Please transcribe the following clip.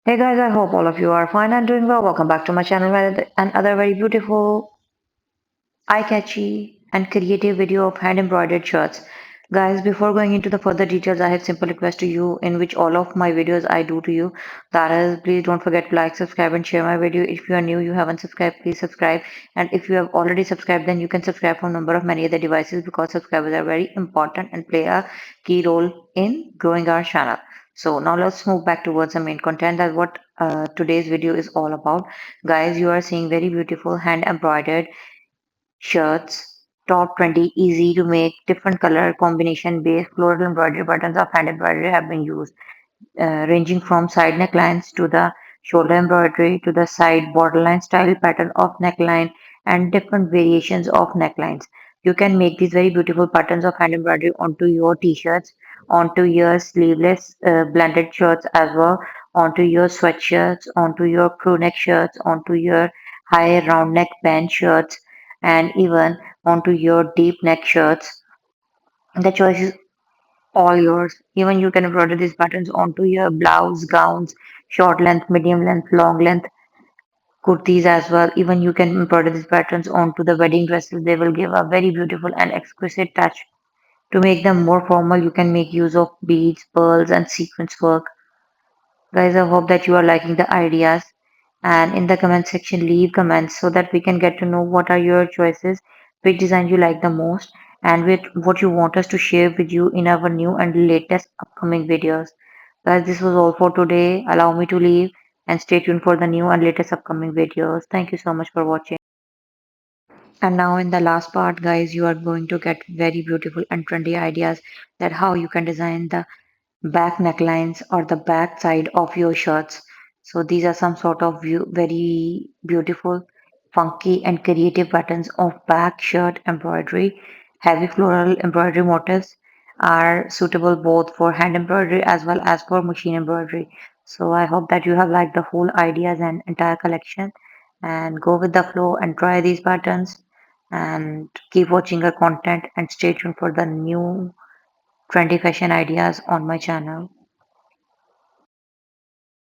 Hey guys, I hope all of you are fine and doing well. Welcome back to my channel with another very beautiful, eye-catchy and creative video of hand embroidered shirts. Guys, before going into the further details, I have simple request to you in which all of my videos I do to you. That is, please don't forget to like, subscribe and share my video. If you are new, you haven't subscribed, please subscribe. And if you have already subscribed, then you can subscribe from number of many other devices because subscribers are very important and play a key role in growing our channel. So now let's move back towards the main content. That's what today's video is all about. Guys, you are seeing very beautiful hand embroidered shirts, top 20 easy to make, different color combination based floral embroidery buttons of hand embroidery have been used, ranging from side necklines to the shoulder embroidery to the side borderline style pattern of neckline and different variations of necklines. You can make these very beautiful patterns of hand embroidery onto your t-shirts, onto your sleeveless blended shirts as well, onto your sweatshirts, onto your crew neck shirts, onto your high round neck band shirts, and even onto your deep neck shirts. The choice is all yours. Even you can embroider these patterns onto your blouse, gowns, short length, medium length, long length, kurtis as well. Even you can embroider these patterns onto the wedding dresses. They will give a very beautiful and exquisite touch. To make them more formal, you can make use of beads, pearls, and sequins work. Guys, I hope that you are liking the ideas. And in the comment section, leave comments so that we can get to know what are your choices, which design you like the most, and with what you want us to share with you in our new and latest upcoming videos. Guys, this was all for today. Allow me to leave and stay tuned for the new and latest upcoming videos. Thank you so much for watching. And now in the last part, guys, you are going to get very beautiful and trendy ideas that how you can design the back necklines or the back side of your shirts. So these are some sort of very beautiful, funky and creative patterns of back shirt embroidery. Heavy floral embroidery motifs are suitable both for hand embroidery as well as for machine embroidery. So I hope that you have liked the whole ideas and entire collection and go with the flow and try these patterns and keep watching our content and stay tuned for the new trendy fashion ideas on my channel.